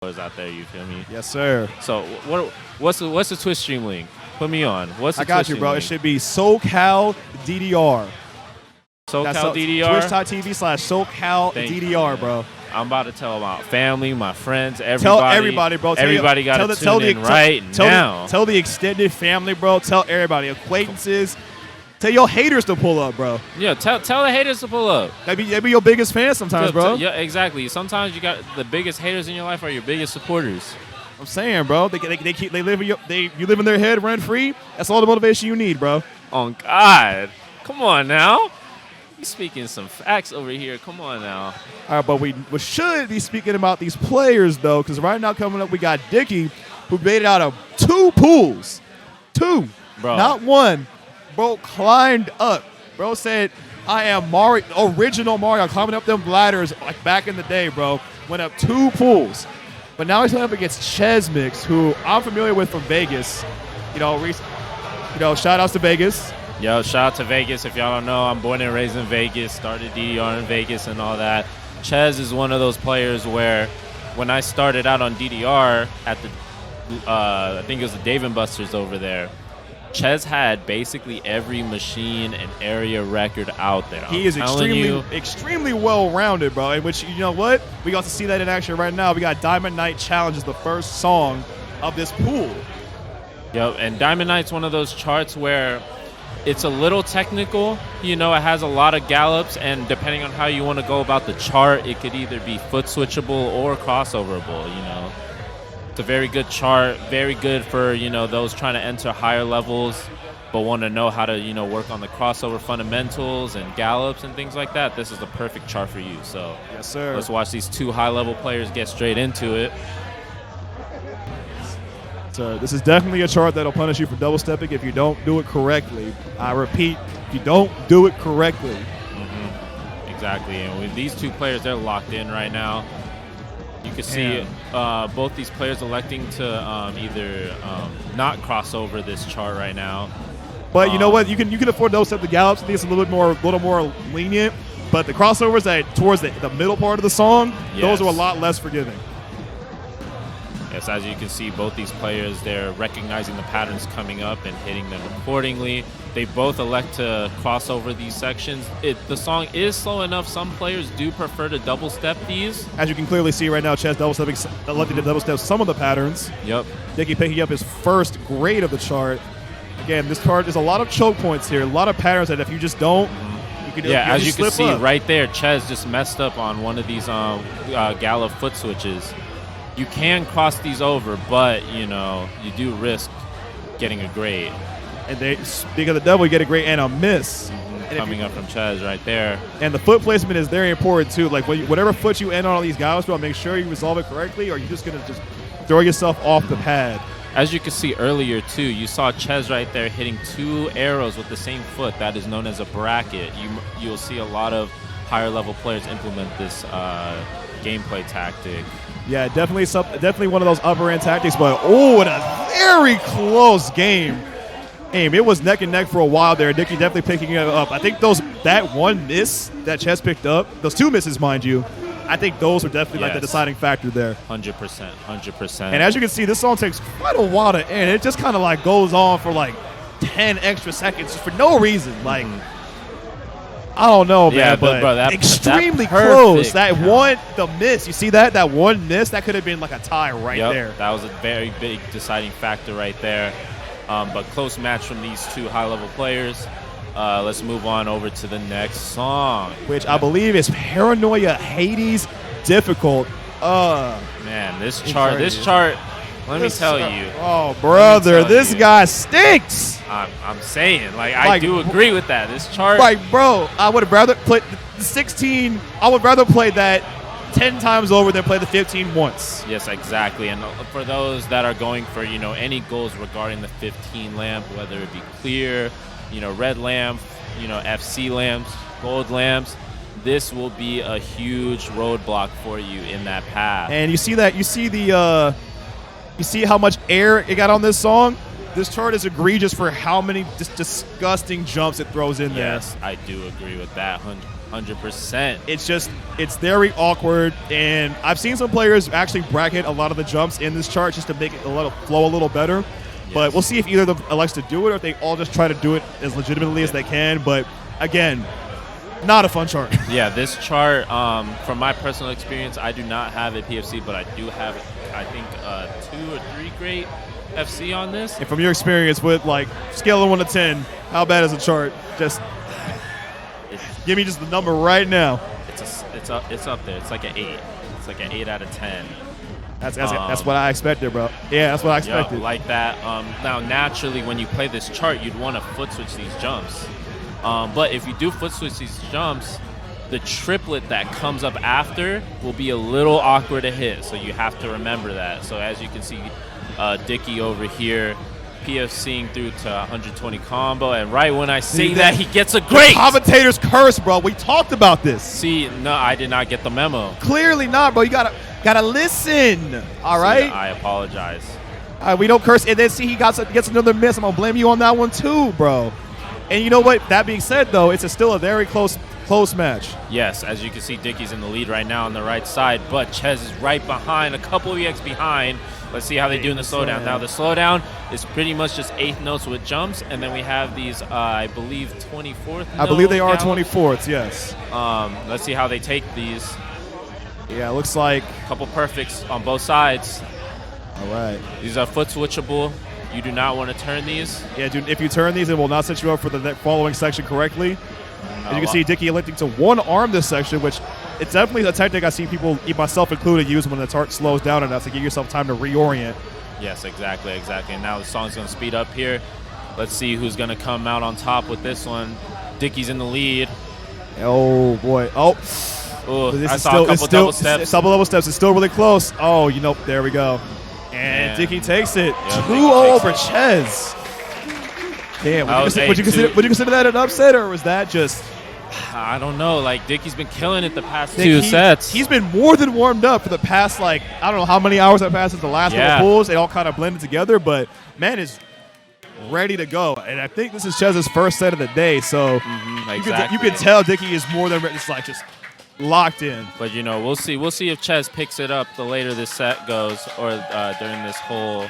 out there, you feel me? Yes, sir. So what's the Twitch stream link? Put me on. What's the I got Twitch you, bro. link? It should be SoCal DDR. SoCal DDR? Twitch.tv/SoCal DDR, bro. I'm about to tell my family, my friends, everybody. Tell everybody, bro. Everybody got to tune in right now. Tell the extended family, bro. Tell everybody, acquaintances. Tell your haters to pull up, bro. Yeah, tell the haters to pull up. They be your biggest fans sometimes, bro. Yeah, exactly. Sometimes you got the biggest haters in your life are your biggest supporters. I'm saying, bro. You live in their head rent free. That's all the motivation you need, bro. Oh God, come on now. You speaking some facts over here. Come on now. All right, but we should be speaking about these players though, because right now coming up we got Diceky, who made it out of 2 pools, 2, bro, not 1. Bro climbed up. Bro said, I am original Mario, climbing up them ladders like back in the day, bro. Went up 2 pools. But now he's going up against chezmix, who I'm familiar with from Vegas. Shout outs to Vegas. Yo, shout out to Vegas. If y'all don't know, I'm born and raised in Vegas, started DDR in Vegas and all that. Chez is one of those players where when I started out on DDR at the, I think it was the Dave & Buster's over there, Chez had basically every machine and area record out there. He is extremely well-rounded, bro. In which, you know what? We got to see that in action right now. We got Diamond Night Challenge is the first song of this pool. Yep, and Diamond Night's one of those charts where it's a little technical. You know, it has a lot of gallops, and depending on how you want to go about the chart, it could either be foot switchable or crossoverable, you know. It's a very good chart, very good for, those trying to enter higher levels but want to know how to, work on the crossover fundamentals and gallops and things like that. This is the perfect chart for you. So yes, sir. Let's watch these 2 high-level players get straight into it. So this is definitely a chart that'll punish you for double stepping if you don't do it correctly. I repeat, if you don't do it correctly. Mm-hmm. Exactly. And with these 2 players, they're locked in right now. You can see both these players electing to either not cross over this chart right now. But you know what? You can afford those type of gallops. I think it's a little more lenient. But the crossovers towards the middle part of the song, those are a lot less forgiving. Yes, as you can see, both these players, they're recognizing the patterns coming up and hitting them accordingly. They both elect to cross over these sections. The song is slow enough. Some players do prefer to double step these. As you can clearly see right now, Chez electing to double step some of the patterns. Yep. Diceky picking up his first grade of the chart. Again, this chart is a lot of choke points here, a lot of patterns that if you just don't, as you can see right there, Chez just messed up on one of these gallop foot switches. You can cross these over, but, you do risk getting a grade. And speaking of the devil, you get a grade and a miss. Coming up from Chez right there. And the foot placement is very important, too. Like, whatever foot you end on all these gallops, bro, make sure you resolve it correctly, or you're just going to just throw yourself off the pad. As you can see earlier, too, you saw Chez right there hitting 2 arrows with the same foot. That is known as a bracket. You'll see a lot of higher-level players implement this gameplay tactic. Yeah, definitely one of those upper-end tactics, but, what a very close game. It was neck and neck for a while there. Diceky definitely picking it up. I think that one miss that Chez picked up, those 2 misses, mind you, I think those are definitely like the deciding factor there. 100%. And as you can see, this song takes quite a while to end. It just kind of like goes on for like 10 extra seconds for no reason. Like, I don't know, man, but bro, extremely close. The miss. You see that? That one miss, that could have been like a tie right there. That was a very big deciding factor right there. But close match from these 2 high-level players. Let's move on over to the next song, which I believe is Paranoia Hades Difficult. Man, this chart. Let me tell you. Oh, brother, this guy stinks. I'm saying, I do agree with that. This chart. Bro, I would have rather played 16. I would rather play that 10 times over than play the 15 once. Yes, exactly. And for those that are going for, any goals regarding the 15 lamp, whether it be clear, red lamp, FC lamps, gold lamps, this will be a huge roadblock for you in that path. And you see how much air it got on this song? This chart is egregious for how many disgusting jumps it throws in there. Yes, I do agree with that. 100%. It's very awkward, and I've seen some players actually bracket a lot of the jumps in this chart just to make it flow a little better. But we'll see if either of them elects to do it or if they all just try to do it as legitimately as they can. But again, not a fun chart. Yeah, this chart, from my personal experience, I do not have a PFC, but I do have, I think, 2 or 3 great FC on this. And from your experience with like scale of 1 to 10, how bad is the chart? Just give me just the number right now. It's up there. It's like an 8. It's like an 8 out of 10. That's what I expected, bro. Yeah, that's what I expected. Yep, like that. Now, naturally, when you play this chart, you'd want to foot switch these jumps. But if you do foot switch these jumps, the triplet that comes up after will be a little awkward to hit. So you have to remember that. So as you can see, Dicky over here, PFCing through to 120 combo. And right when I say that, he gets a great. The commentator's curse, bro. We talked about this. See, no, I did not get the memo. Clearly not, bro. You gotta listen. All right. I apologize. We don't curse. And then see, he gets another miss. I'm gonna blame you on that one too, bro. And you know what? That being said, though, it's still a very close match. Yes, as you can see, Dicky's in the lead right now on the right side, but Chez is right behind, a couple EX behind. Let's see how they do in the slowdown. Now, the slowdown is pretty much just 8th notes with jumps, and then we have these, I believe, 24th I believe they are gallops. 24th, yes. Let's see how they take these. Yeah, it looks like a couple perfects on both sides. All right. These are foot switchable. You do not want to turn these. Yeah, dude, if you turn these, it will not set you up for the following section correctly. As you can see, Dicky electing to one-arm this section, which it's definitely a tactic I see people, myself included, use when the chart slows down enough to give yourself time to reorient. Yes, exactly. And now the song's going to speed up here. Let's see who's going to come out on top with this one. Dicky's in the lead. Oh, boy. Oh. Ooh, I saw a couple double steps. Double steps. It's still really close. Oh, there we go. And Dicky takes it. Yep, 2-0 over Chez. Damn, would you consider that an upset, or was that just... I don't know. Like, Dicky's been killing it the past 2 sets. He's been more than warmed up for the past, I don't know how many hours have passed since the last couple pools. They all kind of blended together, but man is ready to go. And I think this is Chez's first set of the day, so you can tell Dicky is more than ready. It's like just locked in. But, we'll see. We'll see if Chez picks it up the later this set goes or during this whole